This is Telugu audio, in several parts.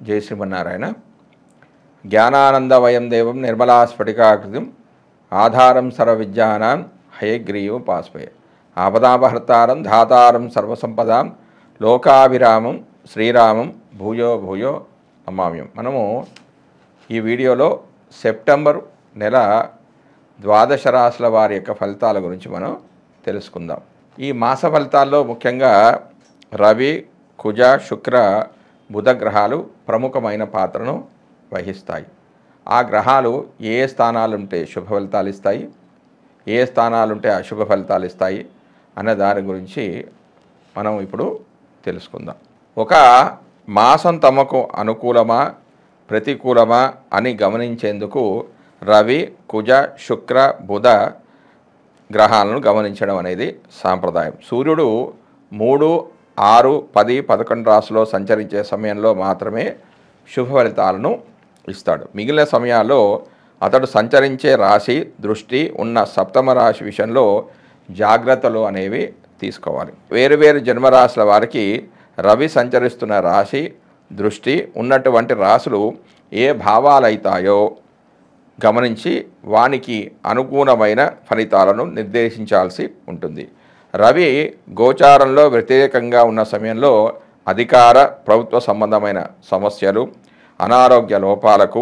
జై శ్రీమన్నారాయణ. జ్ఞానానందవయం దేవం నిర్మలా స్ఫటికాకృతిం ఆధారం సర్వవిద్యానాం హయగ్రీవం పాస్పయ ఆపదాపహర్తారం ధాతారం సర్వసంపదాం లోకాభిరామం శ్రీరామం భూయో భూయో నమామ్యం. మనము ఈ వీడియోలో సెప్టెంబర్ నెల ద్వాదశ రాశుల వారి యొక్క ఫలితాల గురించి మనం తెలుసుకుందాం. ఈ మాస ఫలితాల్లో ముఖ్యంగా రవి, కుజ, శుక్ర, బుధ గ్రహాలు ప్రముఖమైన పాత్రను వహిస్తాయి. ఆ గ్రహాలు ఏ స్థానాలుంటే శుభ ఫలితాలు ఇస్తాయి, ఏ స్థానాలుంటే అశుభ ఫలితాలు ఇస్తాయి అనే దాని గురించి మనం ఇప్పుడు తెలుసుకుందాం. ఒక మాసం తమకు అనుకూలమా ప్రతికూలమా అని గమనించేందుకు రవి, కుజ, శుక్ర, బుధ గ్రహాలను గమనించడం అనేది సాంప్రదాయం. సూర్యుడు 3, 6, 10, 11 రాశుల్లో సంచరించే సమయంలో మాత్రమే శుభ ఫలితాలను ఇస్తాడు. మిగిలిన సమయాల్లో అతడు సంచరించే రాశి దృష్టి ఉన్న సప్తమ రాశి విషయంలో జాగ్రత్తలు అనేవి తీసుకోవాలి. వేరువేరు జన్మరాశుల వారికి రవి సంచరిస్తున్న రాశి దృష్టి ఉన్నటువంటి రాశులు ఏ భావాలైతాయో గమనించి వానికి అనుగుణమైన ఫలితాలను నిర్దేశించాల్సి ఉంటుంది. రవి గోచారంలో వ్యతిరేకంగా ఉన్న సమయంలో అధికార ప్రభుత్వ సంబంధమైన సమస్యలు, అనారోగ్య లోపాలకు,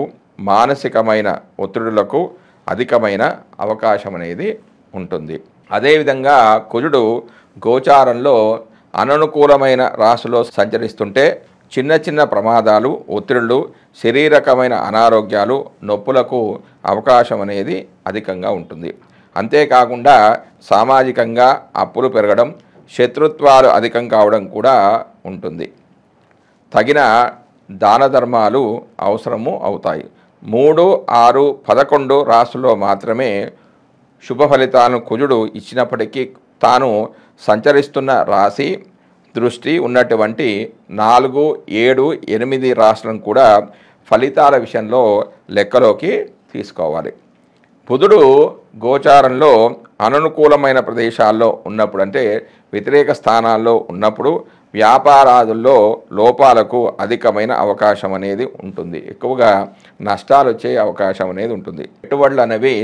మానసికమైన ఒత్తిడులకు అధికమైన అవకాశం అనేది ఉంటుంది. అదేవిధంగా కుజుడు గోచారంలో అననుకూలమైన రాశిలో సంచరిస్తుంటే చిన్న చిన్న ప్రమాదాలు, ఒత్తిడులు, శరీరకమైన అనారోగ్యాలు, నొప్పులకు అవకాశం అనేది అధికంగా ఉంటుంది. అంతేకాకుండా సామాజికంగా అప్పులు పెరగడం, శత్రుత్వాలు అధికం కావడం కూడా ఉంటుంది. తగిన దాన ధర్మాలు అవసరము అవుతాయి. 3, 6, 11 రాశుల్లో మాత్రమే శుభ ఫలితాలను కుజుడు ఇచ్చినప్పటికీ తాను సంచరిస్తున్న రాశి దృష్టి ఉన్నటువంటి 4, 7, 8 రాశులను కూడా ఫలితాల విషయంలో లెక్కలోకి తీసుకోవాలి. బుధుడు గోచారంలో అననుకూలమైన ప్రదేశాల్లో ఉన్నప్పుడు, అంటే వ్యతిరేక స్థానాల్లో ఉన్నప్పుడు వ్యాపారాదుల్లో లోపాలకు అధికమైన అవకాశం అనేది ఉంటుంది. ఎక్కువగా నష్టాలు వచ్చే అవకాశం అనేది ఉంటుంది. పెట్టుబడులు అనేవి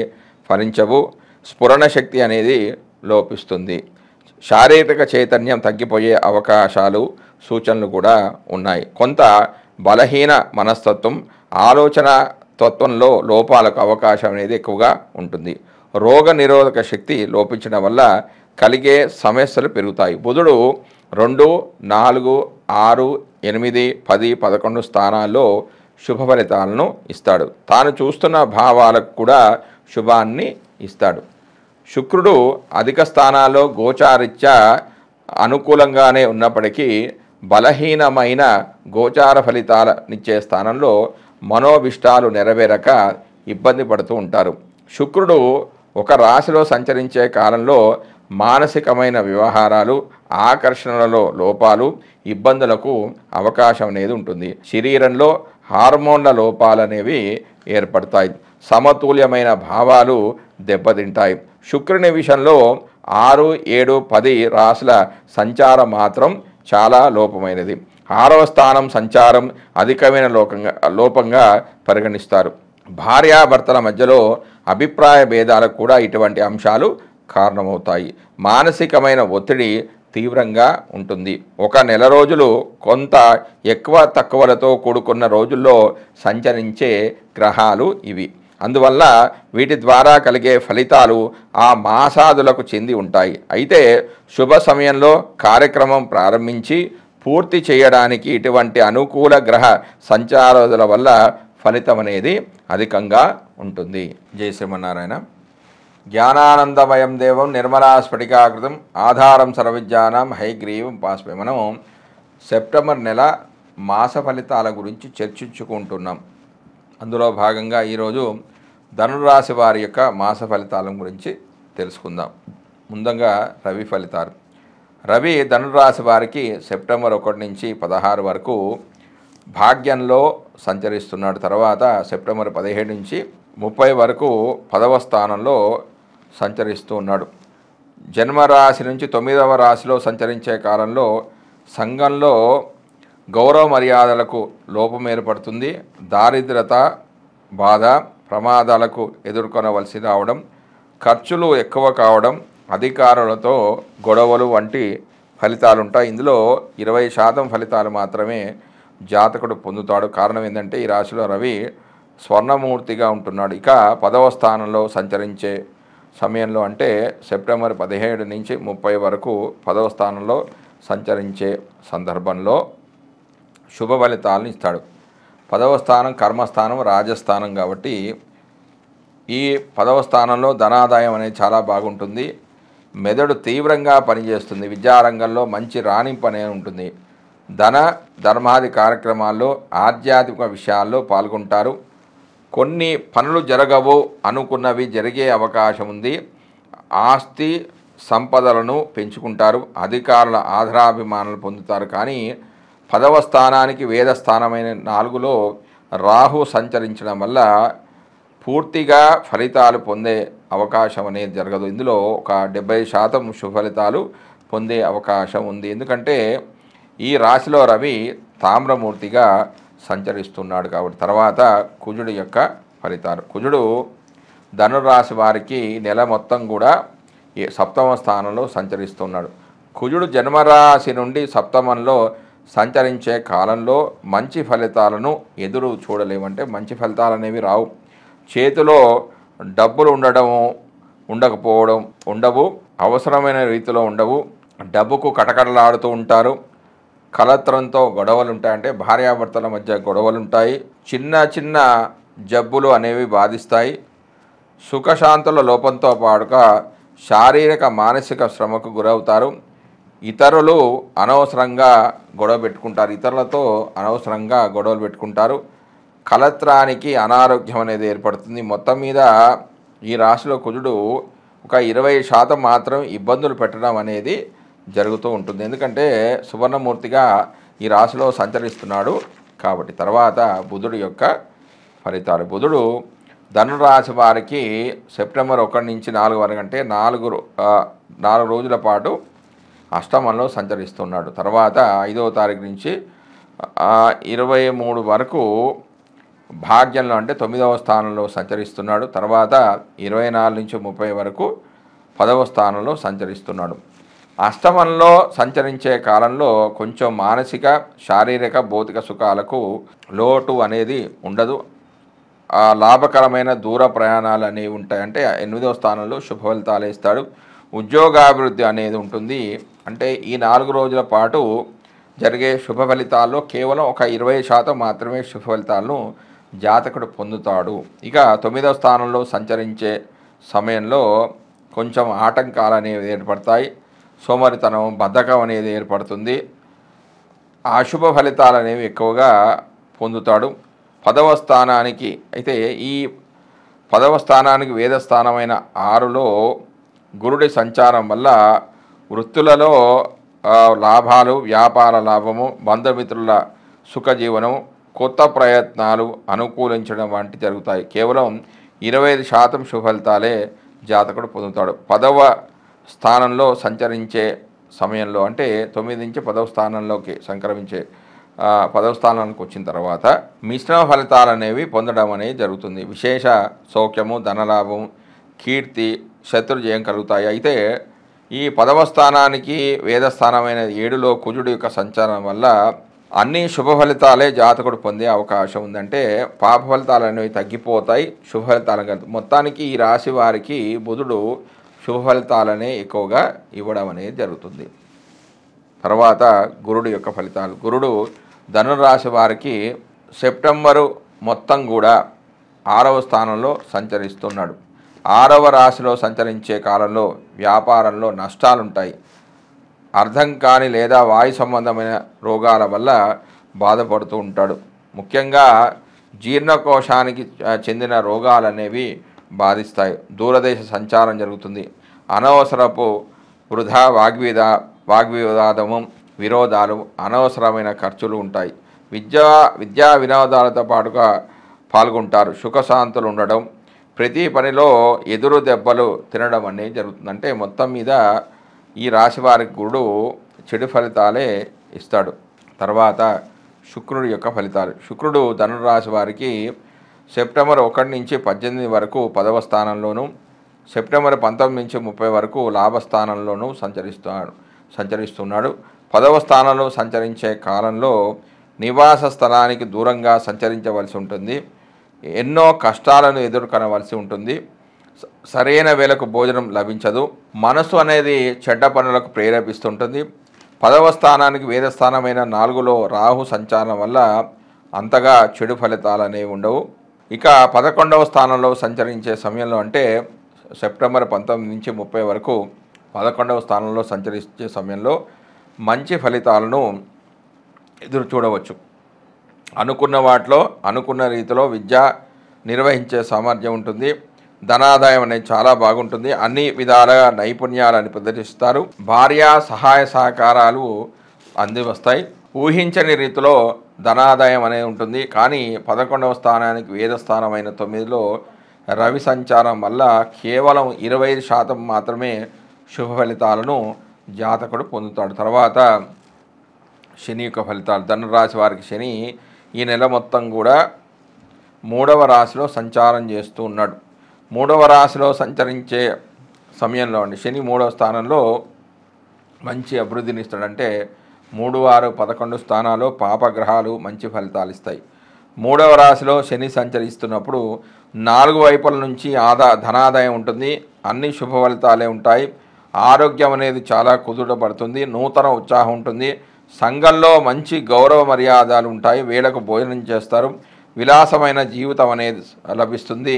ఫలించవు, స్ఫురణ శక్తి అనేది లోపిస్తుంది, శారీరక చైతన్యం తగ్గిపోయే అవకాశాలు, సూచనలు కూడా ఉన్నాయి. కొంత బలహీన మనస్తత్వం, ఆలోచన తత్వంలో లోపాలకు అవకాశం అనేది ఎక్కువగా ఉంటుంది. రోగ నిరోధక శక్తి లోపించడం వల్ల కలిగే సమస్యలు పెరుగుతాయి. బుధుడు 2, 4, 6, 8, 10, 11 స్థానాల్లో శుభ ఫలితాలను ఇస్తాడు. తాను చూస్తున్న భావాలకు కూడా శుభాన్ని ఇస్తాడు. శుక్రుడు అధిక స్థానాల్లో గోచారిత్యా అనుకూలంగానే ఉన్నప్పటికీ బలహీనమైన గోచార ఫలితాలనిచ్చే స్థానంలో మనోభిష్టాలు నెరవేరక ఇబ్బంది పడుతూ ఉంటారు. శుక్రుడు ఒక రాశిలో సంచరించే కాలంలో మానసికమైన వ్యవహారాలు, ఆకర్షణలలో లోపాలు, ఇబ్బందులకు అవకాశం అనేది ఉంటుంది. శరీరంలో హార్మోన్ల లోపాలు అనేవి ఏర్పడతాయి. సమతుల్యమైన భావాలు దెబ్బతింటాయి. శుక్రుని విషయంలో 6, 7, 10 రాశుల సంచారం మాత్రం చాలా లోపమైనది. 6వ స్థానం సంచారం అధికమైన లోపంగా పరిగణిస్తారు. భార్యాభర్తల మధ్యలో అభిప్రాయ భేదాలకు కూడా ఇటువంటి అంశాలు కారణమవుతాయి. మానసికమైన ఒత్తిడి తీవ్రంగా ఉంటుంది. 1 నెల రోజులు కొంత ఎక్కువ తక్కువలతో కూడుకున్న రోజుల్లో సంచరించే గ్రహాలు ఇవి. అందువల్ల వీటి ద్వారా కలిగే ఫలితాలు ఆ మాసాదులకు చెంది ఉంటాయి. అయితే శుభ సమయంలో కార్యక్రమం ప్రారంభించి పూర్తి చేయడానికి ఇటువంటి అనుకూల గ్రహ సంచారాల వల్ల ఫలితం అనేది అధికంగా ఉంటుంది. జై శ్రీమన్నారాయణ. జ్ఞానానందమయం దేవం నిర్మలా స్ఫటికాకృతం ఆధారం సర్వవిద్యానాం హయగ్రీవం పాస్పయ. మనం సెప్టెంబర్ నెల మాస ఫలితాల గురించి చర్చించుకుంటున్నాం. అందులో భాగంగా ఈరోజు ధనురాశి వారి యొక్క మాస ఫలితాల గురించి తెలుసుకుందాం. ముందుగా రవి ఫలితాలు. రవి ధనురాశి వారికి సెప్టెంబర్ 1 నుంచి 16 వరకు భాగ్యంలో సంచరిస్తున్నాడు. తర్వాత సెప్టెంబర్ 17 నుంచి 30 వరకు 10వ స్థానంలో సంచరిస్తూ ఉన్నాడు. జన్మరాశి నుంచి 9వ రాశిలో సంచరించే కాలంలో సంఘంలో గౌరవ మర్యాదలకు లోపం ఏర్పడుతుంది. దారిద్రత, బాధ, ప్రమాదాలకు ఎదుర్కొనవలసి రావడం, ఖర్చులు ఎక్కువ కావడం, అధికారులతో గొడవలు వంటి ఫలితాలు ఉంటాయి. ఇందులో 20% ఫలితాలు మాత్రమే జాతకుడు పొందుతాడు. కారణం ఏంటంటే ఈ రాశిలో రవి స్వర్ణమూర్తిగా ఉంటున్నాడు. ఇక 10వ స్థానంలో సంచరించే సమయంలో అంటే సెప్టెంబర్ 17 నుంచి 30 వరకు 10వ స్థానంలో సంచరించే సందర్భంలో శుభ ఫలితాలను ఇస్తాడు. 10వ స్థానం కర్మస్థానం, రాజస్థానం కాబట్టి ఈ 10వ స్థానంలో ధనాదాయం అనేది చాలా బాగుంటుంది. మెదడు తీవ్రంగా పనిచేస్తుంది. విద్యారంగంలో మంచి రాణింపు అనేది ఉంటుంది. ధర్మాది కార్యక్రమాల్లో ఆధ్యాత్మిక విషయాల్లో పాల్గొంటారు. కొన్ని పనులు జరగవు, అనుకున్నవి జరిగే అవకాశం ఉంది. ఆస్తి సంపదలను పెంచుకుంటారు. అధికారుల ఆదరాభిమానాలు పొందుతారు. కానీ 10వ స్థానానికి వేదస్థానమైన 4లో రాహు సంచరించడం వల్ల పూర్తిగా ఫలితాలు పొందే అవకాశం అనేది జరగదు. ఇందులో ఒక 70% శుభ ఫలితాలు పొందే అవకాశం ఉంది. ఎందుకంటే ఈ రాశిలో రవి తామ్రమూర్తిగా సంచరిస్తున్నాడు కాబట్టి. తర్వాత కుజుడు యొక్క ఫలితాలు. కుజుడు ధనురాశి వారికి నెల మొత్తం కూడా 7వ స్థానంలో సంచరిస్తున్నాడు. కుజుడు జన్మరాశి నుండి 7మంలో సంచరించే కాలంలో మంచి ఫలితాలను ఎదురు చూడలేమంటే మంచి ఫలితాలు అనేవి రావు. చేతిలో డబ్బులు ఉండవు, అవసరమైన రీతిలో ఉండవు, డబ్బుకు కటకటలాడుతూ ఉంటారు. కలత్రంతో గొడవలు ఉంటాయంటే భార్యాభర్తల మధ్య గొడవలు ఉంటాయి. చిన్న జబ్బులు అనేవి బాధిస్తాయి. సుఖశాంతుల లోపంతో పాటుగా శారీరక మానసిక శ్రమకు గురవుతారు. ఇతరులు అనవసరంగా ఇతరులతో అనవసరంగా గొడవలు పెట్టుకుంటారు. కలత్రానికి అనారోగ్యం అనేది ఏర్పడుతుంది. మొత్తం మీద ఈ రాశిలో కుజుడు ఒక 20% మాత్రం ఇబ్బందులు పెట్టడం అనేది జరుగుతూ ఉంటుంది. ఎందుకంటే సువర్ణమూర్తిగా ఈ రాశిలో సంచరిస్తున్నాడు కాబట్టి. తర్వాత బుధుడు యొక్క ఫలితాలు. బుధుడు ధనురాశి వారికి సెప్టెంబర్ 1 నుంచి 4 వరకు అంటే 4 రోజుల పాటు అష్టమంలో సంచరిస్తున్నాడు. తర్వాత 5వ తారీఖు నుంచి 23 వరకు భాగ్యంలో అంటే 9వ స్థానంలో సంచరిస్తున్నాడు. తర్వాత 24 నుంచి 30 వరకు 10వ స్థానంలో సంచరిస్తున్నాడు. అష్టమంలో సంచరించే కాలంలో కొంచెం మానసిక, శారీరక, భౌతిక సుఖాలకు లోటు అనేది ఉండదు. లాభకరమైన దూర ప్రయాణాలు అనేవి ఉంటాయి. అంటే 8వ స్థానంలో శుభ ఫలితాలు ఇస్తాడు. ఉద్యోగాభివృద్ధి అనేది ఉంటుంది. అంటే ఈ 4 రోజుల పాటు జరిగే శుభ ఫలితాల్లో కేవలం ఒక 20% మాత్రమే శుభ ఫలితాలను జాతకుడు పొందుతాడు. ఇక 9వ స్థానంలో సంచరించే సమయంలో కొంచెం ఆటంకాలు అనేవి ఏర్పడతాయి. సోమరితనం, బద్ధకం అనేది ఏర్పడుతుంది. అశుభ ఫలితాలు అనేవి ఎక్కువగా పొందుతాడు. 10వ స్థానానికి అయితే ఈ 10వ స్థానానికి వేదస్థానమైన 6లో గురుడి సంచారం వల్ల వృత్తులలో లాభాలు, వ్యాపార లాభము, బంధుమిత్రుల సుఖజీవనం, కొత్త ప్రయత్నాలు అనుకూలించడం వంటి జరుగుతాయి. కేవలం 25% శుభ ఫలితాలే జాతకుడు పొందుతాడు. 10వ స్థానంలో సంచరించే సమయంలో అంటే 9 నుంచి 10వ స్థానంలోకి సంక్రమించే 10వ స్థానానికి వచ్చిన తర్వాత మిశ్రమ ఫలితాలు అనేవి పొందడం అనేది జరుగుతుంది. విశేష సౌఖ్యము, ధనలాభం, కీర్తి, శత్రుజయం కలుగుతాయి. అయితే ఈ 10వ స్థానానికి వేదస్థానమైన 7లో కుజుడు యొక్క సంచారం వల్ల అన్ని శుభ ఫలితాలే జాతకుడు పొందే అవకాశం ఉందంటే పాప ఫలితాలు అనేవి తగ్గిపోతాయి. శుభ ఫలితాలు మొత్తానికి ఈ రాశి వారికి బుధుడు శుభ ఫలితాలనే ఎక్కువగా ఇవ్వడం అనేది జరుగుతుంది. తర్వాత గురుడు యొక్క ఫలితాలు. గురుడు ధనురాశి వారికి సెప్టెంబరు మొత్తం కూడా 6వ స్థానంలో సంచరిస్తున్నాడు. 6వ రాశిలో సంచరించే కాలంలో వ్యాపారంలో నష్టాలుంటాయి. అర్థం కాని లేదా వాయు సంబంధమైన రోగాల వల్ల బాధపడుతూ ఉంటాడు. ముఖ్యంగా జీర్ణకోశానికి చెందిన రోగాలు అనేవి బాధిస్తాయి. దూరదేశ సంచారం జరుగుతుంది. అనవసరపు వృధా వాగ్వివాదము, విరోధాలు, అనవసరమైన ఖర్చులు ఉంటాయి. విద్యా వినోదాలతో పాటుగా పాల్గొంటారు. సుఖశాంతులు ఉండడం, ప్రతి పనిలో ఎదురు దెబ్బలు తినడం అనేది జరుగుతుంది. అంటే మొత్తం మీద ఈ రాశి వారికి గురుడు చెడు ఫలితాలే ఇస్తాడు. తర్వాత శుక్రుడి యొక్క ఫలితాలు. శుక్రుడు ధనురాశి వారికి సెప్టెంబర్ 1 నుంచి 18 వరకు 10వ స్థానంలోను, సెప్టెంబర్ 19 నుంచి 30 వరకు లాభస్థానంలోనూ సంచరిస్తున్నాడు. 10వ స్థానంలో సంచరించే కాలంలో నివాస స్థలానికి దూరంగా సంచరించవలసి ఉంటుంది. ఎన్నో కష్టాలను ఎదుర్కొనవలసి ఉంటుంది. సరైన వేళకు భోజనం లభించదు. మనసు అనేది చెడ్డ పనులకు ప్రేరేపిస్తుంటుంది. 10వ స్థానానికి వేదస్థానమైన 4లో రాహు సంచారం వల్ల అంతగా చెడు ఫలితాలు అనేవి ఉండవు. ఇక 11వ స్థానంలో సంచరించే సమయంలో అంటే సెప్టెంబర్ 19 నుంచి 30 వరకు 11వ స్థానంలో సంచరించే సమయంలో మంచి ఫలితాలను ఎదురు చూడవచ్చు. అనుకున్న వాటిలో అనుకున్న రీతిలో విద్య నిర్వహించే సామర్థ్యం ఉంటుంది. ధనాదాయం అనేది చాలా బాగుంటుంది. అన్ని విధాలుగా నైపుణ్యాలను ప్రదర్శిస్తారు. భార్య సహాయ సహకారాలు అంది వస్తాయి. ఊహించని రీతిలో ధనాదాయం అనేది ఉంటుంది. కానీ 11వ స్థానానికి వేదస్థానమైన 9లో రవి సంచారం వల్ల కేవలం 25% మాత్రమే శుభ ఫలితాలను జాతకుడు పొందుతాడు. తర్వాత శని యొక్క ఫలితాలు. ధనురాశి వారికి శని ఈ నెల మొత్తం కూడా 3వ రాశిలో సంచారం చేస్తూ ఉన్నాడు. 3వ రాశిలో సంచరించే సమయంలో అండి శని 3వ స్థానంలో మంచి అభివృద్ధిని ఇస్తాడంటే 3, 6, 11 స్థానాల్లో పాపగ్రహాలు మంచి ఫలితాలు ఇస్తాయి. 3వ రాశిలో శని సంచరిస్తున్నప్పుడు 4 వైపుల నుంచి ధనాదాయం ఉంటుంది. అన్ని శుభ ఫలితాలే ఉంటాయి. ఆరోగ్యం అనేది చాలా కుదుటపడుతుంది. నూతన ఉత్సాహం ఉంటుంది. సంఘంలో మంచి గౌరవ మర్యాదలు ఉంటాయి. వేళకు భోజనం చేస్తారు. విలాసమైన జీవితం అనేది లభిస్తుంది.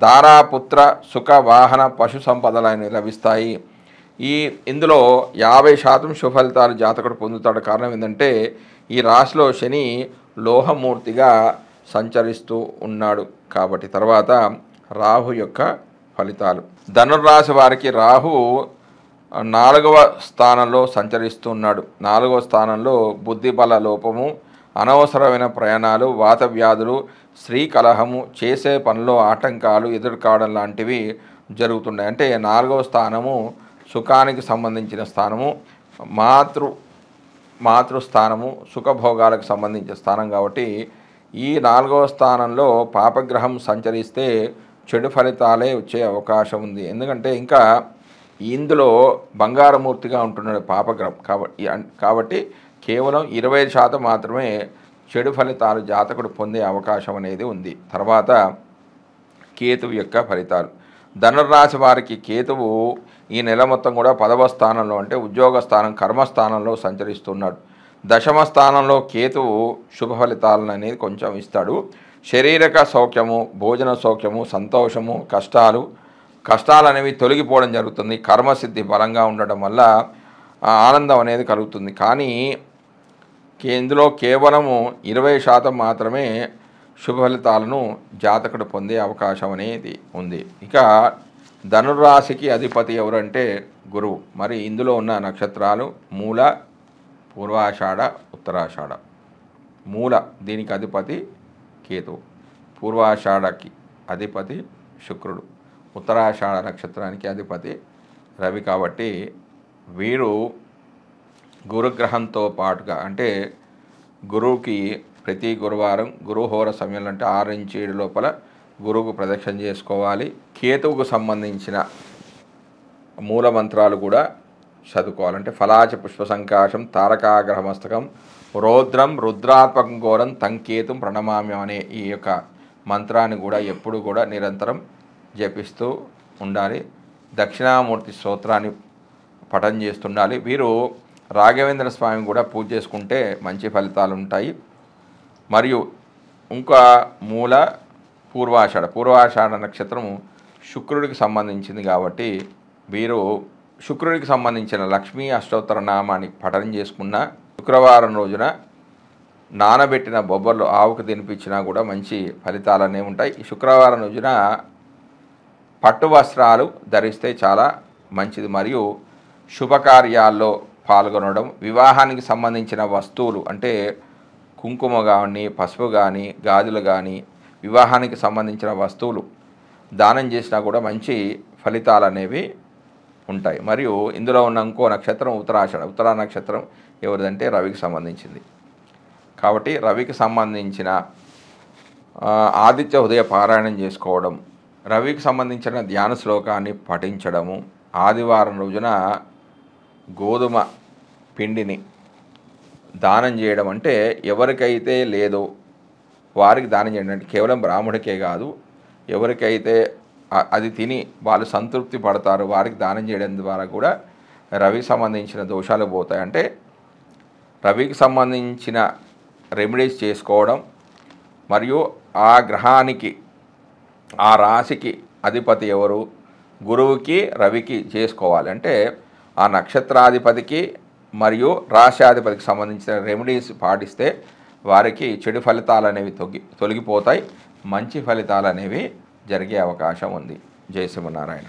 దారాపుత్ర సుఖ వాహన పశు సంపదలు అనేవి లభిస్తాయి. ఇందులో 50% శుభ ఫలితాలు జాతకుడు పొందుతాడు. కారణం ఏంటంటే ఈ రాశిలో శని లోహమూర్తిగా సంచరిస్తూ ఉన్నాడు కాబట్టి. తర్వాత రాహు యొక్క ఫలితాలు. ధనుర్రాశి వారికి రాహు 4వ స్థానంలో సంచరిస్తూ ఉన్నాడు. 4వ స్థానంలో బుద్ధిబల లోపము, అనవసరమైన ప్రయాణాలు, వాత వ్యాధులు, స్త్రీ కలహము, చేసే పనిలో ఆటంకాలు ఎదుర్కోవడం లాంటివి జరుగుతున్నాయి. అంటే 4వ స్థానము సుఖానికి సంబంధించిన స్థానము, మాతృస్థానము, సుఖభోగాలకు సంబంధించిన స్థానం కాబట్టి ఈ 4వ స్థానంలో పాపగ్రహం సంచరిస్తే చెడు ఫలితాలే వచ్చే అవకాశం ఉంది. ఎందుకంటే ఇంకా ఇందులో బంగారమూర్తిగా ఉంటున్నాడు పాపగ్రహం కాబట్టి కేవలం 25% మాత్రమే చెడు ఫలితాలు జాతకుడు పొందే అవకాశం అనేది ఉంది. తర్వాత కేతువు యొక్క ఫలితాలు. ధనుర్రాశి వారికి కేతువు ఈ నెల మొత్తం కూడా 10వ స్థానంలో అంటే ఉద్యోగ స్థానం, కర్మస్థానంలో సంచరిస్తున్నాడు. 10వ స్థానంలో కేతువు శుభ ఫలితాలను అనేది కొంచెం ఇస్తాడు. శారీరక సౌఖ్యము, భోజన సౌఖ్యము, సంతోషము, కష్టాలు అనేవి తొలగిపోవడం జరుగుతుంది. కర్మసిద్ధి బలంగా ఉండడం వల్ల ఆనందం అనేది కలుగుతుంది. కానీ ఇందులో కేవలము 20% మాత్రమే శుభ ఫలితాలను జాతకుడు పొందే అవకాశం అనేది ఉంది. ఇక ధనుర్రాశికి అధిపతి ఎవరంటే గురువు. మరి ఇందులో ఉన్న నక్షత్రాలు మూల, పూర్వాషాఢ, ఉత్తరాషాఢ. మూల దీనికి అధిపతి కేతువు, పూర్వాషాఢకి అధిపతి శుక్రుడు, ఉత్తరాషాఢ నక్షత్రానికి అధిపతి రవి. కాబట్టి వీరు గురుగ్రహంతో పాటుగా అంటే గురువుకి ప్రతి గురువారం గురుహోర సమయంలో అంటే 6 నుంచి 7 లోపల గురువుకు ప్రదక్షిణ చేసుకోవాలి. కేతువుకు సంబంధించిన మూల మంత్రాలు కూడా చదువుకోవాలంటే ఫలాచ పుష్ప సంకాశం, తారకాగ్రహమస్తకం, రౌద్రం, రుద్రాత్మకం ఘోరం, తంకేతుం ప్రణమామ్యం అనే ఈ యొక్క మంత్రాన్ని కూడా ఎప్పుడు కూడా నిరంతరం జపిస్తూ ఉండాలి. దక్షిణామూర్తి స్తోత్రాన్ని పఠనం చేస్తుండాలి. వీరు రాఘవేంద్ర స్వామి కూడా పూజ చేసుకుంటే మంచి ఫలితాలు ఉంటాయి. మరియు ఇంకా మూల, పూర్వాషాఢ నక్షత్రము శుక్రుడికి సంబంధించింది కాబట్టి వీరు శుక్రుడికి సంబంధించిన లక్ష్మీ అష్టోత్తర నామాన్ని పఠనం చేసుకున్న శుక్రవారం రోజున నానబెట్టిన బొబ్బర్లు ఆవుకు తినిపించినా కూడా మంచి ఫలితాలు అనేవి ఉంటాయి. ఈ శుక్రవారం రోజున పట్టు వస్త్రాలు ధరిస్తే చాలా మంచిది. మరియు శుభకార్యాల్లో పాల్గొనడం, వివాహానికి సంబంధించిన వస్తువులు అంటే కుంకుమ కానీ, పసుపు కానీ, గాజులు కానీ, వివాహానికి సంబంధించిన వస్తువులు దానం చేసినా కూడా మంచి ఫలితాలు అనేవి ఉంటాయి. మరియు ఇందులో ఉన్న ఇంకో నక్షత్రం ఉత్తరాషాఢ. ఉత్తరా నక్షత్రం ఎవరిదంటే రవికి సంబంధించింది కాబట్టి రవికి సంబంధించిన ఆదిత్య ఉదయ పారాయణం చేసుకోవడం, రవికి సంబంధించిన ధ్యాన శ్లోకాన్ని పఠించడము, ఆదివారం రోజున గోధుమ పిండిని దానం చేయడం, అంటే ఎవరికైతే లేదో వారికి దానం చేయడం, అంటే కేవలం బ్రాహ్మడికే కాదు, ఎవరికైతే అది తిని వాళ్ళు సంతృప్తి పడతారో వారికి దానం చేయడం ద్వారా కూడా రవికి సంబంధించిన దోషాలు పోతాయి. అంటే రవికి సంబంధించిన రెమెడీస్ చేసుకోవడం, మరియు ఆ గ్రహానికి ఆ రాశికి అధిపతి ఎవరు, గురువుకి రవికి చేసుకోవాలి. అంటే ఆ నక్షత్రాధిపతికి మరియు రాశ్యాధిపతికి సంబంధించిన రెమెడీస్ పాటిస్తే వారికి చెడు ఫలితాలు అనేవి తొలగిపోతాయి, మంచి ఫలితాలు అనేవి జరిగే అవకాశం ఉంది. జై శ్రీమన్నారాయణ.